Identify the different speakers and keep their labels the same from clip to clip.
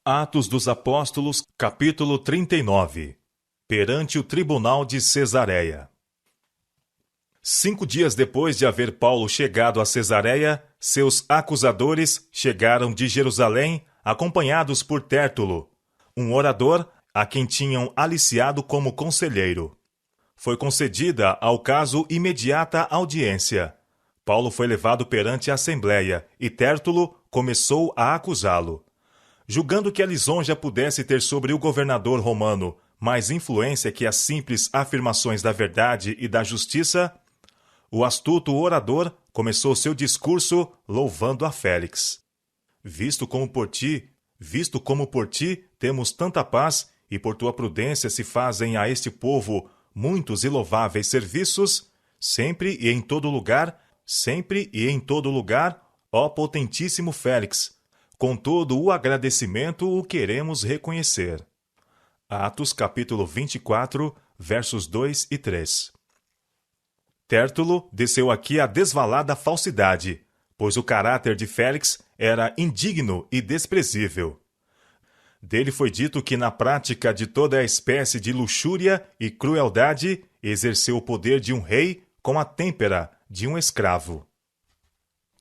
Speaker 1: Atos dos Apóstolos, capítulo 39. Perante o tribunal de Cesareia. 5 dias depois de haver Paulo chegado a Cesareia, seus acusadores chegaram de Jerusalém, acompanhados por Tértulo, um orador a quem tinham aliciado como conselheiro. Foi concedida ao caso imediata audiência. Paulo foi levado perante a Assembleia e Tértulo começou a acusá-lo. Julgando que a lisonja pudesse ter sobre o governador romano mais influência que as simples afirmações da verdade e da justiça, o astuto orador começou seu discurso louvando a Félix. Visto como por ti temos tanta paz, e por tua prudência se fazem a este povo muitos e louváveis serviços, sempre e em todo lugar, ó potentíssimo Félix, com todo o agradecimento o queremos reconhecer. Atos capítulo 24, versos 2 e 3. Tértulo desceu aqui a desvalada falsidade, pois o caráter de Félix era indigno e desprezível. Dele foi dito que na prática de toda a espécie de luxúria e crueldade exerceu o poder de um rei com a têmpera de um escravo.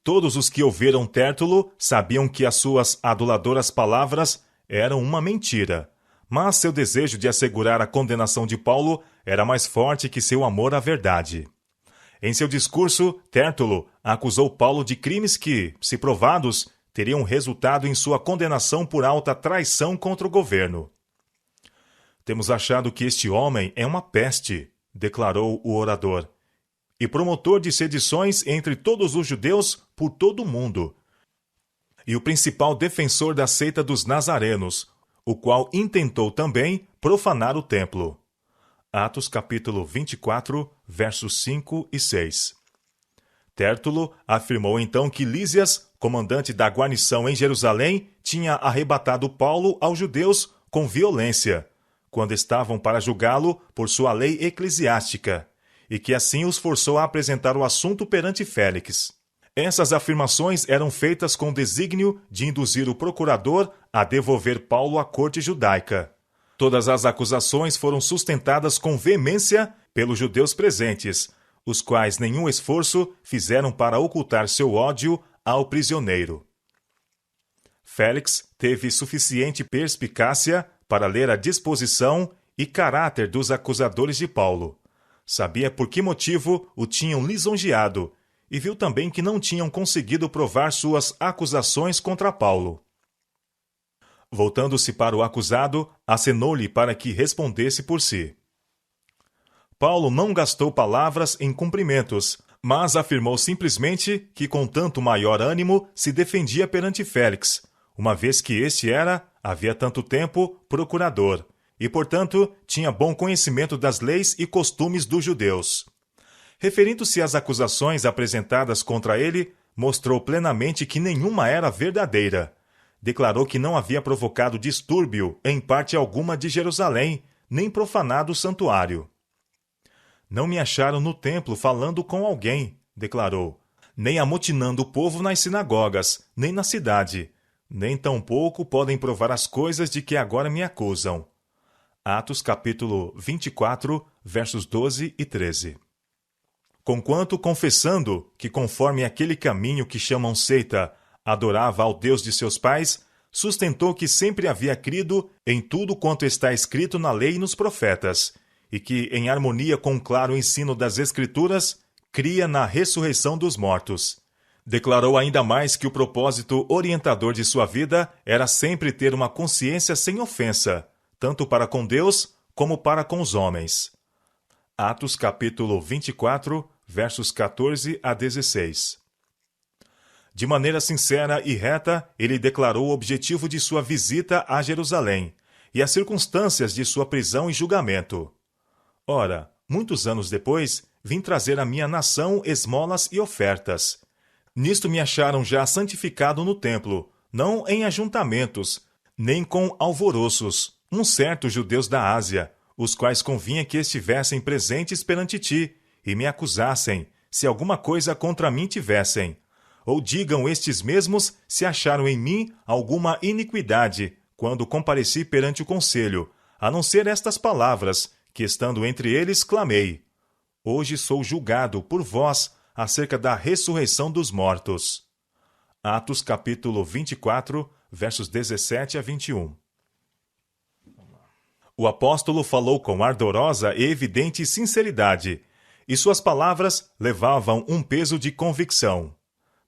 Speaker 1: Todos os que ouviram Tértulo sabiam que as suas aduladoras palavras eram uma mentira, mas seu desejo de assegurar a condenação de Paulo era mais forte que seu amor à verdade. Em seu discurso, Tértulo acusou Paulo de crimes que, se provados, teriam resultado em sua condenação por alta traição contra o governo. Temos achado que este homem é uma peste, declarou o orador, e promotor de sedições entre todos os judeus por todo o mundo, e o principal defensor da seita dos nazarenos, o qual intentou também profanar o templo. Atos capítulo 24, versos 5 e 6. Tértulo afirmou então que Lísias, comandante da guarnição em Jerusalém, tinha arrebatado Paulo aos judeus com violência, quando estavam para julgá-lo por sua lei eclesiástica, e que assim os forçou a apresentar o assunto perante Félix. Essas afirmações eram feitas com o desígnio de induzir o procurador a devolver Paulo à corte judaica. Todas as acusações foram sustentadas com veemência pelos judeus presentes, os quais nenhum esforço fizeram para ocultar seu ódio ao prisioneiro. Félix teve suficiente perspicácia para ler a disposição e caráter dos acusadores de Paulo. Sabia por que motivo o tinham lisonjeado e viu também que não tinham conseguido provar suas acusações contra Paulo. Voltando-se para o acusado, acenou-lhe para que respondesse por si. Paulo não gastou palavras em cumprimentos, mas afirmou simplesmente que com tanto maior ânimo se defendia perante Félix, uma vez que este era, havia tanto tempo, procurador, e, portanto, tinha bom conhecimento das leis e costumes dos judeus. Referindo-se às acusações apresentadas contra ele, mostrou plenamente que nenhuma era verdadeira. Declarou que não havia provocado distúrbio em parte alguma de Jerusalém, nem profanado o santuário. Não me acharam no templo falando com alguém, declarou, nem amotinando o povo nas sinagogas, nem na cidade, nem tampouco podem provar as coisas de que agora me acusam. Atos capítulo 24, versos 12 e 13. Conquanto confessando que conforme aquele caminho que chamam seita, adorava ao Deus de seus pais, sustentou que sempre havia crido em tudo quanto está escrito na lei e nos profetas, e que, em harmonia com o claro ensino das Escrituras, cria na ressurreição dos mortos. Declarou ainda mais que o propósito orientador de sua vida era sempre ter uma consciência sem ofensa, tanto para com Deus como para com os homens. Atos capítulo 24, versos 14 a 16. De maneira sincera e reta, ele declarou o objetivo de sua visita a Jerusalém e as circunstâncias de sua prisão e julgamento. Ora, muitos anos depois, vim trazer à minha nação esmolas e ofertas. Nisto me acharam já santificado no templo, não em ajuntamentos, nem com alvoroços, uns certos judeus da Ásia, os quais convinha que estivessem presentes perante ti, e me acusassem, se alguma coisa contra mim tivessem. Ou digam estes mesmos se acharam em mim alguma iniquidade, quando compareci perante o conselho, a não ser estas palavras, que estando entre eles clamei: Hoje sou julgado por vós acerca da ressurreição dos mortos. Atos capítulo 24, versos 17 a 21. O apóstolo falou com ardorosa e evidente sinceridade, e suas palavras levavam um peso de convicção.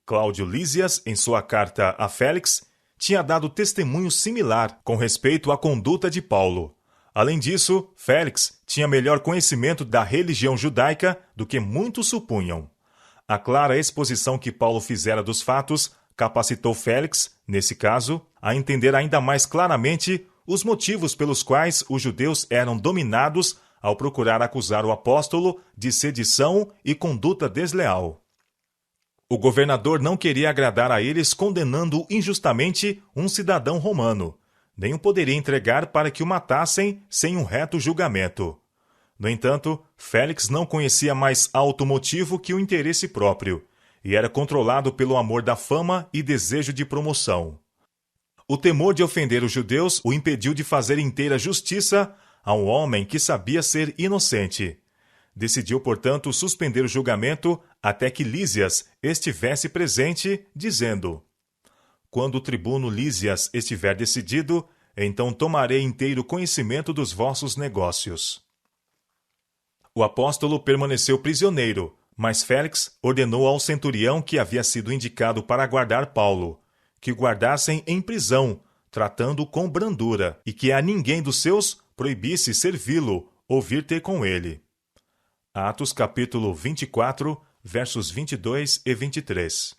Speaker 1: Cláudio Lísias, em sua carta a Félix, tinha dado testemunho similar com respeito à conduta de Paulo. Além disso, Félix tinha melhor conhecimento da religião judaica do que muitos supunham. A clara exposição que Paulo fizera dos fatos capacitou Félix, nesse caso, a entender ainda mais claramente os motivos pelos quais os judeus eram dominados ao procurar acusar o apóstolo de sedição e conduta desleal. O governador não queria agradar a eles condenando injustamente um cidadão romano, nem o poderia entregar para que o matassem sem um reto julgamento. No entanto, Félix não conhecia mais alto motivo que o interesse próprio, e era controlado pelo amor da fama e desejo de promoção. O temor de ofender os judeus o impediu de fazer inteira justiça a um homem que sabia ser inocente. Decidiu, portanto, suspender o julgamento até que Lísias estivesse presente, dizendo: Quando o tribuno Lísias estiver decidido, então tomarei inteiro conhecimento dos vossos negócios. O apóstolo permaneceu prisioneiro, mas Félix ordenou ao centurião que havia sido indicado para guardar Paulo, que o guardassem em prisão, tratando-o com brandura, e que a ninguém dos seus proibisse servi-lo ou vir ter com ele. Atos capítulo 24, versos 22 e 23.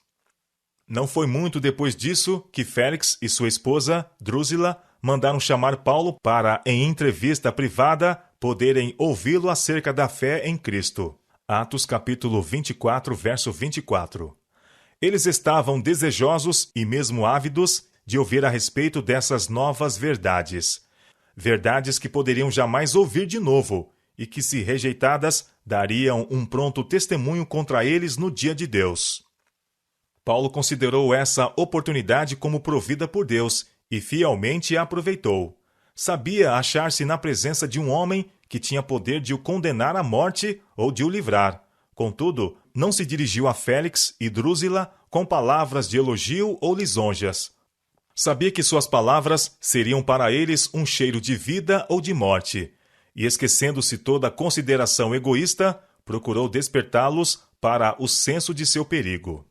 Speaker 1: Não foi muito depois disso que Félix e sua esposa, Drúzila, mandaram chamar Paulo para, em entrevista privada, poderem ouvi-lo acerca da fé em Cristo. Atos capítulo 24, verso 24. Eles estavam desejosos e mesmo ávidos de ouvir a respeito dessas novas verdades. Verdades que poderiam jamais ouvir de novo e que, se rejeitadas, dariam um pronto testemunho contra eles no dia de Deus. Paulo considerou essa oportunidade como provida por Deus e fielmente a aproveitou. Sabia achar-se na presença de um homem que tinha poder de o condenar à morte ou de o livrar. Contudo, não se dirigiu a Félix e Drúzila com palavras de elogio ou lisonjas. Sabia que suas palavras seriam para eles um cheiro de vida ou de morte, e esquecendo-se toda a consideração egoísta, procurou despertá-los para o senso de seu perigo.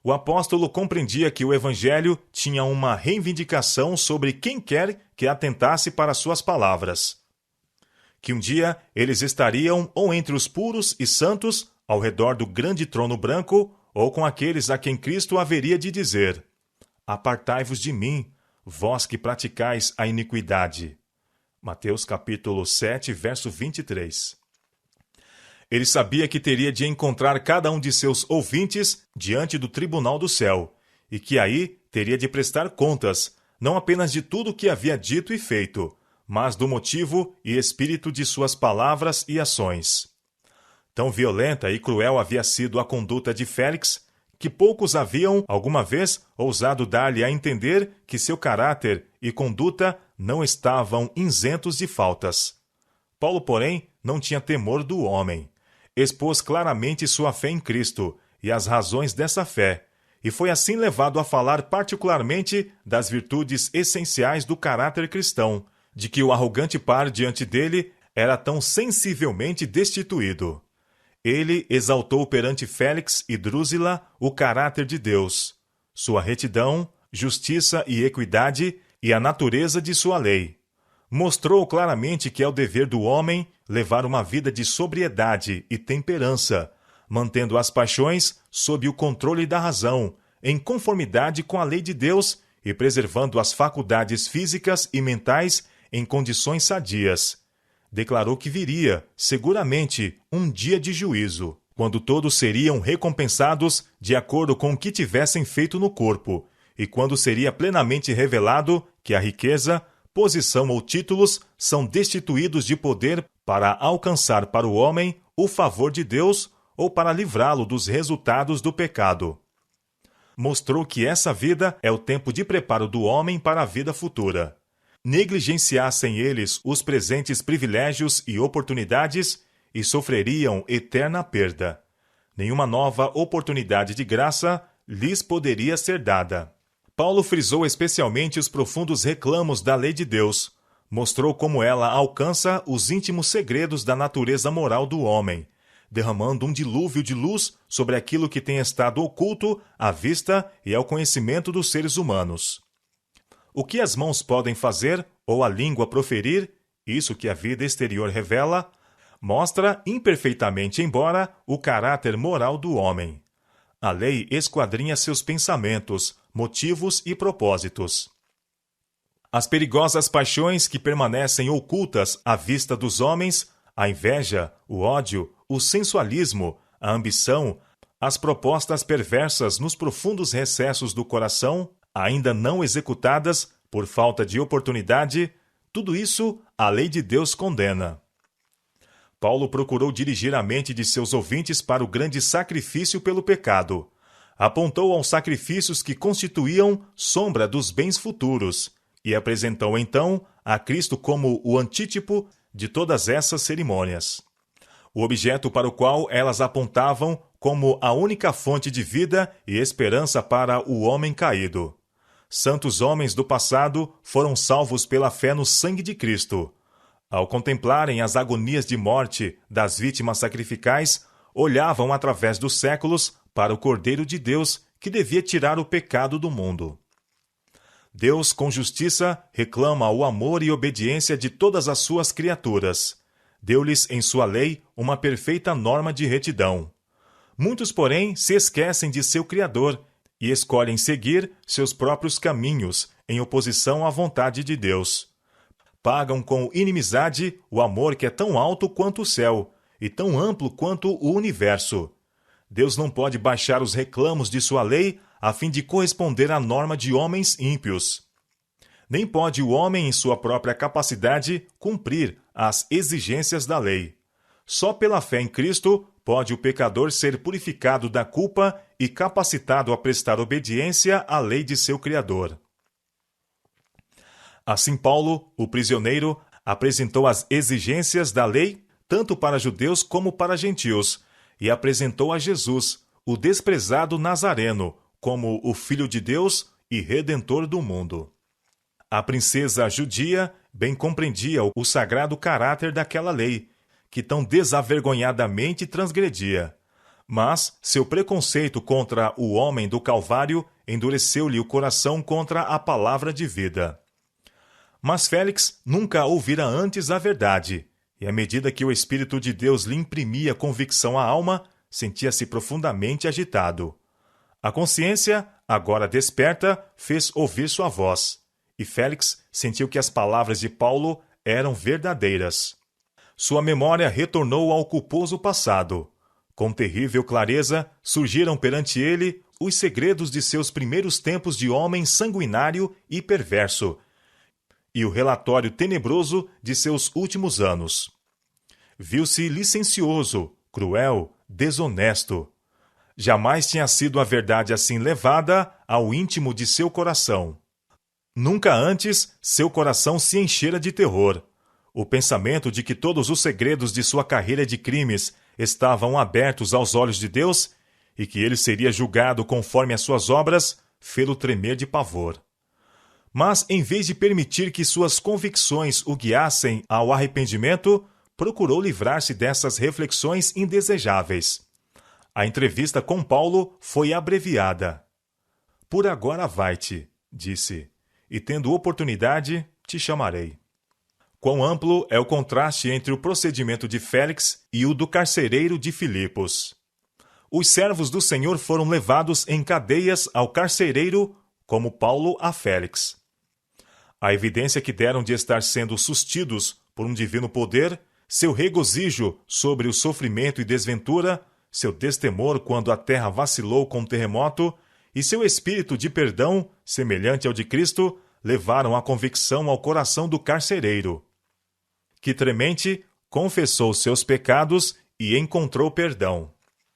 Speaker 1: O apóstolo compreendia que o evangelho tinha uma reivindicação sobre quem quer que atentasse para suas palavras. Que um dia eles estariam ou entre os puros e santos, ao redor do grande trono branco, ou com aqueles a quem Cristo haveria de dizer: Apartai-vos de mim, vós que praticais a iniquidade. Mateus capítulo 7, verso 23. Ele sabia que teria de encontrar cada um de seus ouvintes diante do tribunal do céu, e que aí teria de prestar contas, não apenas de tudo o que havia dito e feito, mas do motivo e espírito de suas palavras e ações. Tão violenta e cruel havia sido a conduta de Félix, que poucos haviam, alguma vez, ousado dar-lhe a entender que seu caráter e conduta não estavam isentos de faltas. Paulo, porém, não tinha temor do homem. Expôs claramente sua fé em Cristo e as razões dessa fé, e foi assim levado a falar particularmente das virtudes essenciais do caráter cristão, de que o arrogante par diante dele era tão sensivelmente destituído. Ele exaltou perante Félix e Drúzila o caráter de Deus, sua retidão, justiça e equidade e a natureza de sua lei. Mostrou claramente que é o dever do homem levar uma vida de sobriedade e temperança, mantendo as paixões sob o controle da razão, em conformidade com a lei de Deus e preservando as faculdades físicas e mentais em condições sadias. Declarou que viria, seguramente, um dia de juízo, quando todos seriam recompensados de acordo com o que tivessem feito no corpo, e quando seria plenamente revelado que a riqueza, posição ou títulos são destituídos de poder para alcançar para o homem o favor de Deus ou para livrá-lo dos resultados do pecado. mostrou que essa vida é o tempo de preparo do homem para a vida futura. Negligenciassem eles os presentes privilégios e oportunidades e sofreriam eterna perda. Nenhuma nova oportunidade de graça lhes poderia ser dada. Paulo frisou especialmente os profundos reclamos da lei de Deus. Mostrou como ela alcança os íntimos segredos da natureza moral do homem, derramando um dilúvio de luz sobre aquilo que tem estado oculto à vista e ao conhecimento dos seres humanos. O que as mãos podem fazer, ou a língua proferir, isso que a vida exterior revela, mostra imperfeitamente, embora, o caráter moral do homem. A lei esquadrinha seus pensamentos, motivos e propósitos. As perigosas paixões que permanecem ocultas à vista dos homens, a inveja, o ódio, o sensualismo, a ambição, as propostas perversas nos profundos recessos do coração, ainda não executadas por falta de oportunidade, tudo isso a lei de Deus condena. Paulo procurou dirigir a mente de seus ouvintes para o grande sacrifício pelo pecado. Apontou aos sacrifícios que constituíam sombra dos bens futuros e apresentou então a Cristo como o antítipo de todas essas cerimônias. O objeto para o qual elas apontavam como a única fonte de vida e esperança para o homem caído. Santos homens do passado foram salvos pela fé no sangue de Cristo. Ao contemplarem as agonias de morte das vítimas sacrificais, olhavam através dos séculos para o Cordeiro de Deus que devia tirar o pecado do mundo. Deus, com justiça, reclama o amor e obediência de todas as suas criaturas. Deu-lhes em sua lei uma perfeita norma de retidão. Muitos, porém, se esquecem de seu Criador e escolhem seguir seus próprios caminhos em oposição à vontade de Deus. Pagam com inimizade o amor que é tão alto quanto o céu e tão amplo quanto o universo. Deus não pode baixar os reclamos de sua lei a fim de corresponder à norma de homens ímpios. Nem pode o homem, em sua própria capacidade, cumprir as exigências da lei. Só pela fé em Cristo pode o pecador ser purificado da culpa e capacitado a prestar obediência à lei de seu Criador. Assim, Paulo, o prisioneiro, apresentou as exigências da lei tanto para judeus como para gentios, e apresentou a Jesus, o desprezado Nazareno, como o Filho de Deus e Redentor do mundo. A princesa judia bem compreendia o sagrado caráter daquela lei, que tão desavergonhadamente transgredia. Mas seu preconceito contra o homem do Calvário endureceu-lhe o coração contra a palavra de vida. Mas Félix nunca ouvira antes a verdade, e à medida que o Espírito de Deus lhe imprimia convicção à alma, sentia-se profundamente agitado. A consciência, agora desperta, fez ouvir sua voz, e Félix sentiu que as palavras de Paulo eram verdadeiras. Sua memória retornou ao culposo passado. Com terrível clareza, surgiram perante ele os segredos de seus primeiros tempos de homem sanguinário e perverso, e o relatório tenebroso de seus últimos anos. Viu-se licencioso, cruel, desonesto. Jamais tinha sido a verdade assim levada ao íntimo de seu coração. Nunca antes seu coração se enchera de terror. O pensamento de que todos os segredos de sua carreira de crimes estavam abertos aos olhos de Deus e que ele seria julgado conforme as suas obras, fê-lo tremer de pavor. Mas, em vez de permitir que suas convicções o guiassem ao arrependimento, procurou livrar-se dessas reflexões indesejáveis. A entrevista com Paulo foi abreviada. Por agora vai-te, disse, e tendo oportunidade, te chamarei. Quão amplo é o contraste entre o procedimento de Félix e o do carcereiro de Filipos. Os servos do Senhor foram levados em cadeias ao carcereiro, como Paulo a Félix. A evidência que deram de estar sendo sustidos por um divino poder, seu regozijo sobre o sofrimento e desventura, seu destemor quando a terra vacilou com o terremoto, e seu espírito de perdão, semelhante ao de Cristo, levaram a convicção ao coração do carcereiro, que tremente confessou seus pecados e encontrou perdão.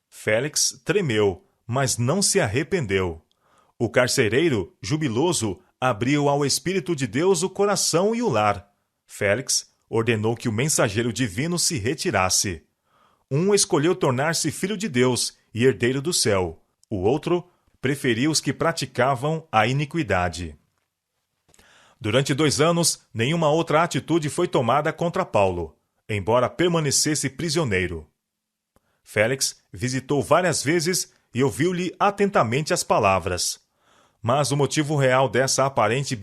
Speaker 1: Félix tremeu, mas não se arrependeu. O carcereiro, jubiloso, abriu ao Espírito de Deus o coração e o lar. Félix ordenou que o mensageiro divino se retirasse. Um escolheu tornar-se filho de Deus e herdeiro do céu. O outro preferiu os que praticavam a iniquidade. Durante 2 anos, nenhuma outra atitude foi tomada contra Paulo, embora permanecesse prisioneiro. Félix visitou várias vezes e ouviu-lhe atentamente as palavras. Mas o motivo real dessa aparente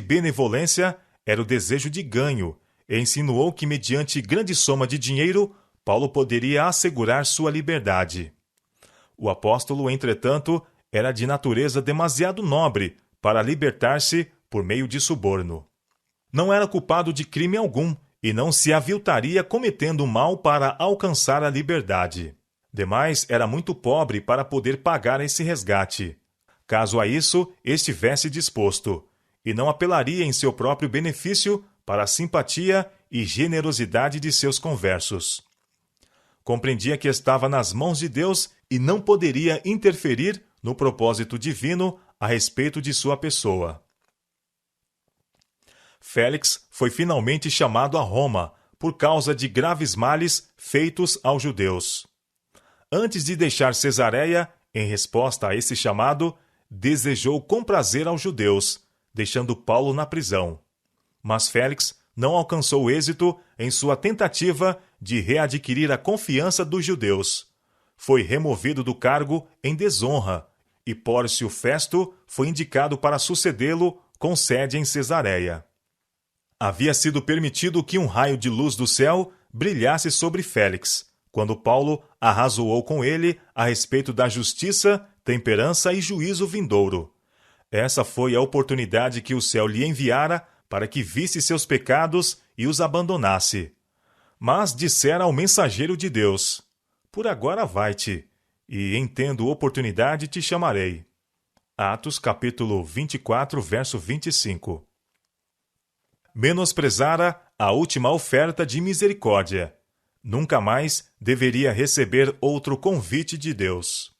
Speaker 1: benevolência era o desejo de ganho, e insinuou que, mediante grande soma de dinheiro, Paulo poderia assegurar sua liberdade. O apóstolo, entretanto, era de natureza demasiado nobre para libertar-se por meio de suborno. Não era culpado de crime algum e não se aviltaria cometendo mal para alcançar a liberdade. Demais, era muito pobre para poder pagar esse resgate, caso a isso estivesse disposto, e não apelaria em seu próprio benefício para a simpatia e generosidade de seus conversos. Compreendia que estava nas mãos de Deus e não poderia interferir no propósito divino a respeito de sua pessoa. Félix foi finalmente chamado a Roma por causa de graves males feitos aos judeus. Antes de deixar Cesareia, em resposta a esse chamado, desejou comprazer aos judeus, deixando Paulo na prisão. Mas Félix não alcançou êxito em sua tentativa de readquirir a confiança dos judeus. Foi removido do cargo em desonra, e Pórcio Festo foi indicado para sucedê-lo com sede em Cesareia. Havia sido permitido que um raio de luz do céu brilhasse sobre Félix, quando Paulo arrazoou com ele a respeito da justiça, temperança e juízo vindouro. Essa foi a oportunidade que o céu lhe enviara para que visse seus pecados e os abandonasse. Mas dissera ao mensageiro de Deus: por agora vai-te, e em tendo oportunidade te chamarei. Atos capítulo 24, verso 25. Menosprezara a última oferta de misericórdia. Nunca mais deveria receber outro convite de Deus.